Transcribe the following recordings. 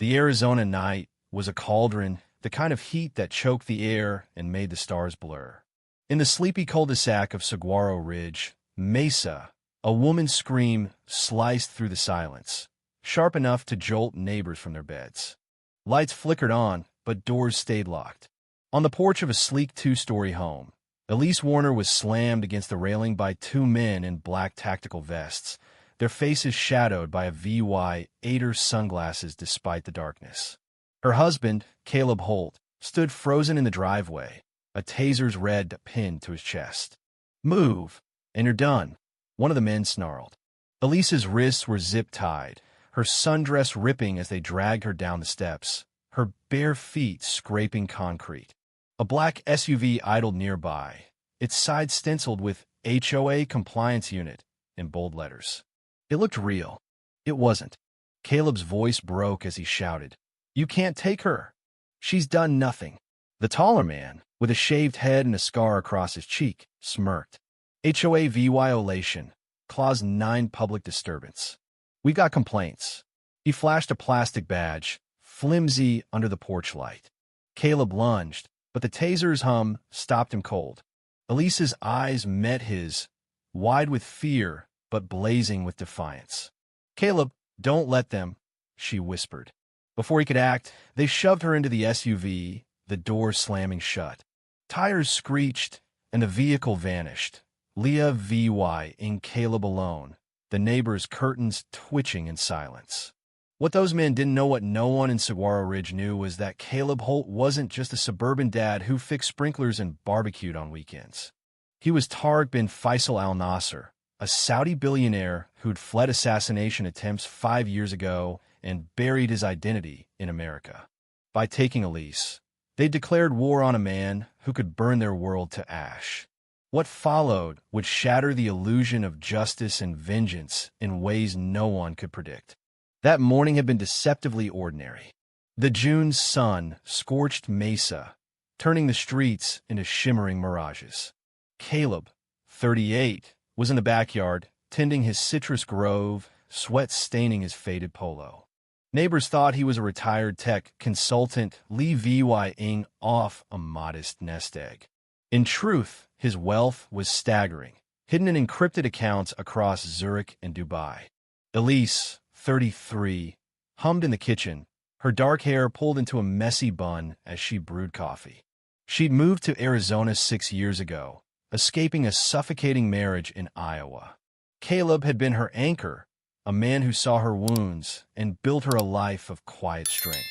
The Arizona night was a cauldron, the kind of heat that choked the air and made the stars blur. In the sleepy cul-de-sac of Saguaro Ridge, Mesa, a woman's scream sliced through the silence, sharp enough to jolt neighbors from their beds. Lights flickered on, but doors stayed locked. On the porch of a sleek two-story home, Elise Warner was slammed against the railing by two men in black tactical vests, their faces shadowed by a VY8er sunglasses despite the darkness. Her husband, Caleb Holt, stood frozen in the driveway, a taser's red pinned to his chest. "Move, and you're done," one of the men snarled. Elise's wrists were zip-tied, her sundress ripping as they dragged her down the steps, her bare feet scraping concrete. A black SUV idled nearby, its side stenciled with HOA Compliance Unit in bold letters. It looked real. It wasn't. Caleb's voice broke as he shouted, "You can't take her. She's done nothing." The taller man, with a shaved head and a scar across his cheek, smirked. "HOA violation. Clause 9 public disturbance. We've got complaints." He flashed a plastic badge, flimsy under the porch light. Caleb lunged, but the taser's hum stopped him cold. Elise's eyes met his, wide with fear but blazing with defiance. "Caleb, don't let them," she whispered. Before he could act, they shoved her into the SUV, the door slamming shut. Tires screeched, and the vehicle vanished. Leah VY and Caleb alone, the neighbors' curtains twitching in silence. What those men didn't know, what no one in Saguaro Ridge knew, was that Caleb Holt wasn't just a suburban dad who fixed sprinklers and barbecued on weekends. He was Tariq bin Faisal Al Nasser, a Saudi billionaire who'd fled assassination attempts 5 years ago and buried his identity in America. By taking Elise, they declared war on a man who could burn their world to ash. What followed would shatter the illusion of justice and vengeance in ways no one could predict. That morning had been deceptively ordinary. The June sun scorched Mesa, turning the streets into shimmering mirages. Caleb, 38, was in the backyard, tending his citrus grove, sweat staining his faded polo. Neighbors thought he was a retired tech consultant levying off a modest nest egg. In truth, his wealth was staggering, hidden in encrypted accounts across Zurich and Dubai. Elise, 33, hummed in the kitchen, her dark hair pulled into a messy bun as she brewed coffee. She'd moved to Arizona 6 years ago, escaping a suffocating marriage in Iowa. Caleb had been her anchor, a man who saw her wounds and built her a life of quiet strength.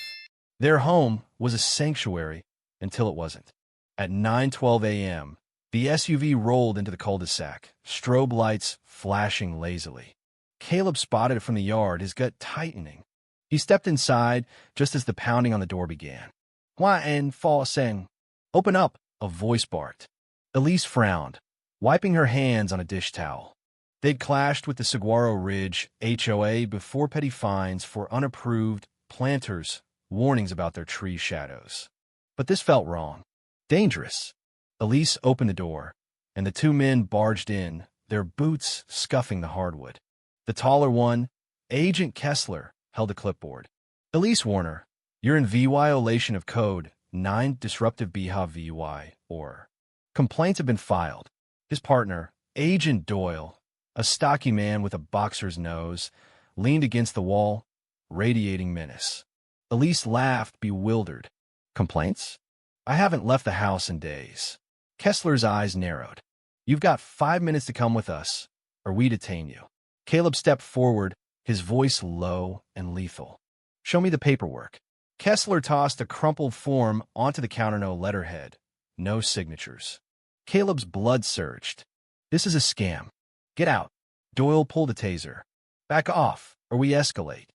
Their home was a sanctuary until it wasn't. At 9:12 a.m., the SUV rolled into the cul-de-sac, strobe lights flashing lazily. Caleb spotted it from the yard, his gut tightening. He stepped inside just as the pounding on the door began. "Why en forcing? Open up," a voice barked. Elise frowned, wiping her hands on a dish towel. They'd clashed with the Saguaro Ridge HOA before petty fines for unapproved planters, warnings about their tree shadows. But this felt wrong. Dangerous. Elise opened the door, and the two men barged in, their boots scuffing the hardwood. The taller one, Agent Kessler, held a clipboard. "Elise Warner, you're in violation of Code 9 Disruptive Behavior, or complaints have been filed." His partner, Agent Doyle, a stocky man with a boxer's nose, leaned against the wall, radiating menace. Elise laughed, bewildered. "Complaints? I haven't left the house in days." Kessler's eyes narrowed. "You've got 5 minutes to come with us, or we detain you." Caleb stepped forward, his voice low and lethal. "Show me the paperwork." Kessler tossed a crumpled form onto the counter, no letterhead, no signatures. Caleb's blood surged. "This is a scam. Get out." Doyle pulled a taser. "Back off, or we escalate."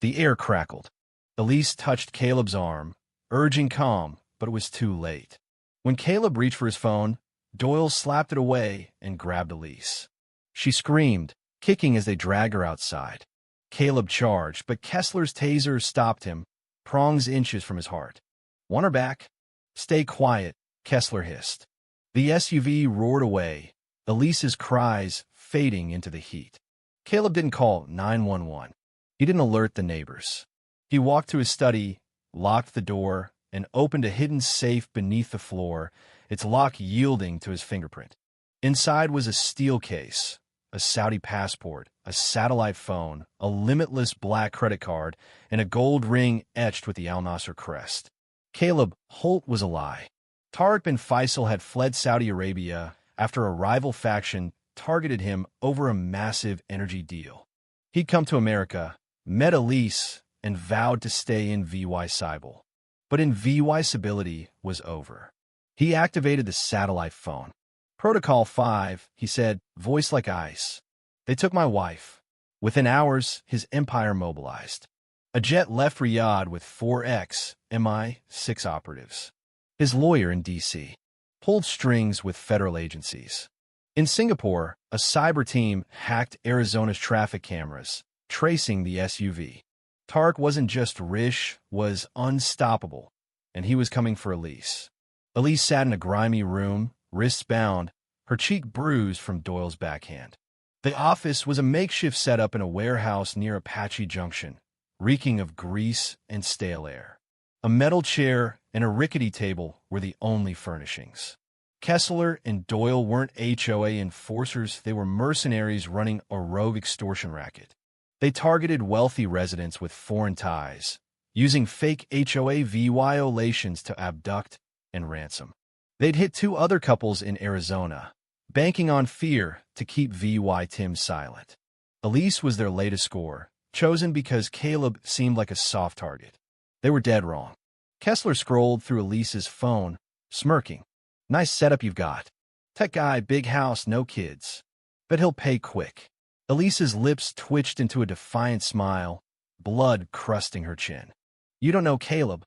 The air crackled. Elise touched Caleb's arm, urging calm, but it was too late. When Caleb reached for his phone, Doyle slapped it away and grabbed Elise. She screamed, kicking as they dragged her outside. Caleb charged, but Kessler's taser stopped him, prongs inches from his heart. "Want her back?" "Stay quiet," Kessler hissed. The SUV roared away, Elise's cries fading into the heat. Caleb didn't call 911. He didn't alert the neighbors. He walked to his study, locked the door, and opened a hidden safe beneath the floor, its lock yielding to his fingerprint. Inside was a steel case, a Saudi passport, a satellite phone, a limitless black credit card, and a gold ring etched with the Al Nasser crest. Caleb Holt was a lie. Tariq bin Faisal had fled Saudi Arabia after a rival faction targeted him over a massive energy deal. He'd come to America, met Elise, and vowed to stay in VY Cybele. But in VY Stability was over. He activated the satellite phone. Protocol 5, he said, voice like ice. They took my wife. Within hours, his empire mobilized. A jet left Riyadh with 4X MI6 operatives. His lawyer in D.C. pulled strings with federal agencies. In Singapore, a cyber team hacked Arizona's traffic cameras, tracing the SUV. Tariq wasn't just rich, was unstoppable, and he was coming for Elise. Elise sat in a grimy room, wrists bound, her cheek bruised from Doyle's backhand. The office was a makeshift setup in a warehouse near Apache Junction, reeking of grease and stale air. A metal chair and a rickety table were the only furnishings. Kessler and Doyle weren't HOA enforcers, they were mercenaries running a rogue extortion racket. They targeted wealthy residents with foreign ties, using fake HOA violations to abduct and ransom. They'd hit 2 other couples in Arizona, banking on fear to keep VY Tim silent. Elise was their latest score, chosen because Caleb seemed like a soft target. They were dead wrong. Kessler scrolled through Elise's phone, smirking. Nice setup you've got. Tech guy, big house, no kids. Bet he'll pay quick. Elise's lips twitched into a defiant smile, blood crusting her chin. You don't know Caleb.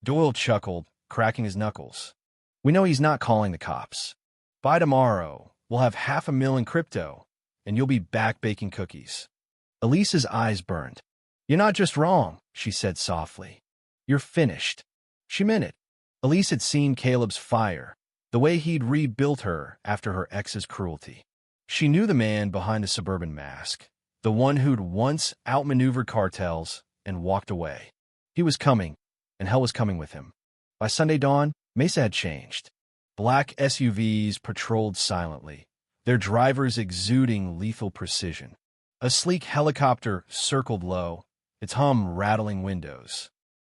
Doyle chuckled, cracking his knuckles. We know he's not calling the cops. By tomorrow, we'll have $500,000 in crypto, and you'll be back baking cookies. Elise's eyes burned. You're not just wrong, she said softly. You're finished. She meant it. Elise had seen Caleb's fire, the way he'd rebuilt her after her ex's cruelty. She knew the man behind the suburban mask, the one who'd once outmaneuvered cartels and walked away. He was coming, and hell was coming with him. By Sunday dawn, Mesa had changed. Black SUVs patrolled silently, their drivers exuding lethal precision. A sleek helicopter circled low, its hum rattling windows.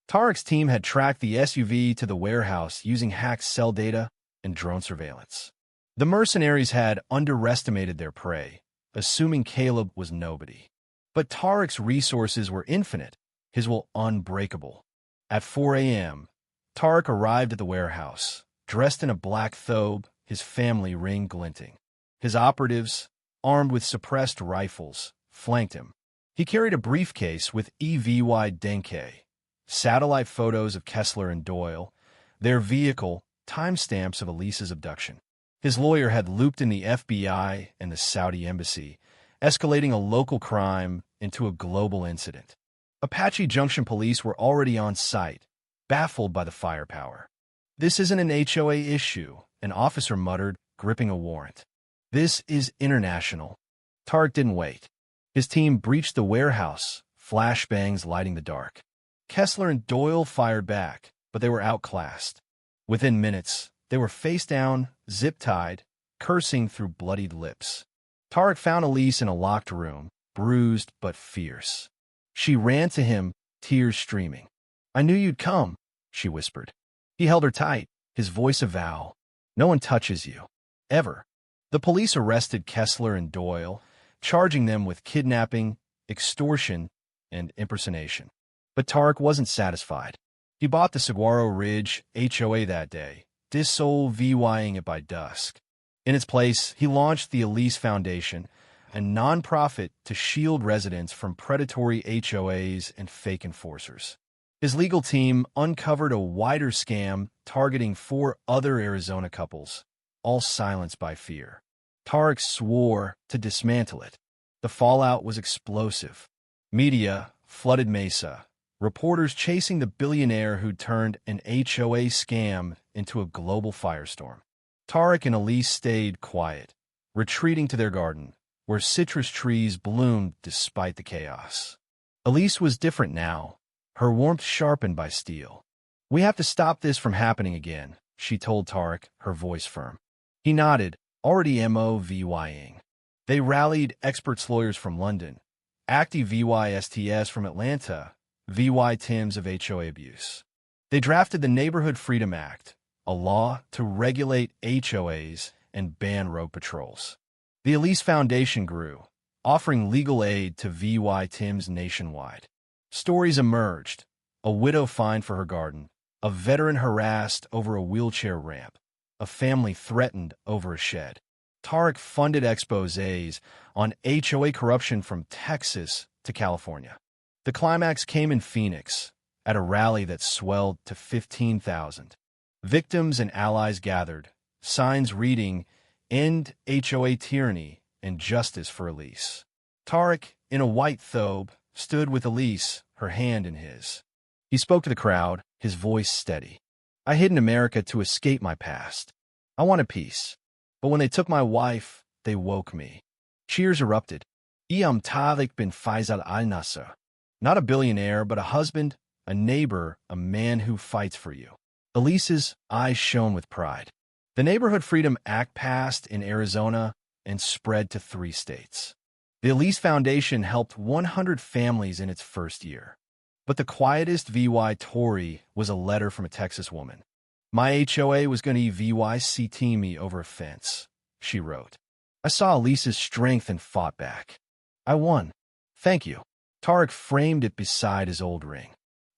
Tariq's team had tracked the SUV to the warehouse using hacked cell data and drone surveillance. The mercenaries had underestimated their prey, assuming Caleb was nobody. But Tariq's resources were infinite, his will unbreakable. At 4 a.m., Tariq arrived at the warehouse, dressed in a black thobe, his family ring glinting. His operatives, armed with suppressed rifles, flanked him. He carried a briefcase with EVY Denke, satellite photos of Kessler and Doyle, their vehicle, timestamps of Elise's abduction. His lawyer had looped in the FBI and the Saudi embassy, escalating a local crime into a global incident. Apache Junction police were already on site, baffled by the firepower. This isn't an HOA issue, an officer muttered, gripping a warrant. This is international. Tariq didn't wait. His team breached the warehouse, flashbangs lighting the dark. Kessler and Doyle fired back, but they were outclassed. Within minutes, they were face down, zip-tied, cursing through bloodied lips. Tariq found Elise in a locked room, bruised but fierce. She ran to him, tears streaming. I knew you'd come, she whispered. He held her tight, his voice a vow. No one touches you. Ever. The police arrested Kessler and Doyle, charging them with kidnapping, extortion, and impersonation. But Tariq wasn't satisfied. He bought the Saguaro Ridge HOA that day, dissolving it by dusk. In its place, he launched the Elise Foundation, a nonprofit to shield residents from predatory HOAs and fake enforcers. His legal team uncovered a wider scam targeting 4 other Arizona couples, all silenced by fear. Tariq swore to dismantle it. The fallout was explosive. Media flooded Mesa, reporters chasing the billionaire who turned an HOA scam into a global firestorm. Tariq and Elise stayed quiet, retreating to their garden, where citrus trees bloomed despite the chaos. Elise was different now. her warmth sharpened by steel. "We have to stop this from happening again," she told Tarek, her voice firm. He nodded, already MOVYing. They rallied experts lawyers from London, active VYSTS from Atlanta, VY Tims of HOA abuse. They drafted the Neighborhood Freedom Act, a law to regulate HOAs and ban road patrols. The Elise Foundation grew, offering legal aid to VY Tims nationwide. Stories emerged: a widow fined for her garden, a veteran harassed over a wheelchair ramp, a family threatened over a shed. Tarek funded exposés on HOA corruption from Texas to California. The climax came in Phoenix, at a rally that swelled to 15,000. Victims and allies gathered, signs reading, "End HOA tyranny and justice for Elise." Tarek, in a white thobe, stood with Elise, her hand in his. He spoke to the crowd, his voice steady. "I hid in America to escape my past. I wanted peace. But when they took my wife, they woke me." Cheers erupted. Tarek bin Faisal al-Nasser. Not a billionaire, but a husband, a neighbor, a man who fights for you. Elise's eyes shone with pride. The Neighborhood Freedom Act passed in Arizona and spread to 3 states. The Elise Foundation helped 100 families in its first year. But the quietest VY Tory was a letter from a Texas woman. "My HOA was going to VYCT me over a fence," she wrote. "I saw Elise's strength and fought back. I won. Thank you." Tarek framed it beside his old ring.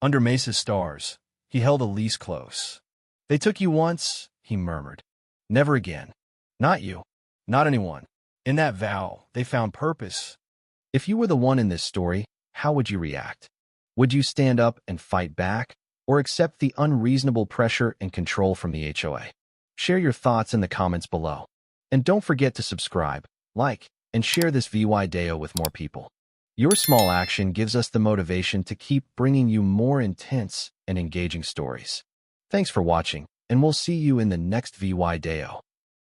Under Mesa's stars, he held Elise close. "They took you once," he murmured. "Never again. Not you. Not anyone." In that vow, they found purpose. If you were the one in this story, how would you react? Would you stand up and fight back, or accept the unreasonable pressure and control from the HOA? Share your thoughts in the comments below. And don't forget to subscribe, like, and share this VY Deo with more people. Your small action gives us the motivation to keep bringing you more intense and engaging stories. Thanks for watching, and we'll see you in the next VY Deo.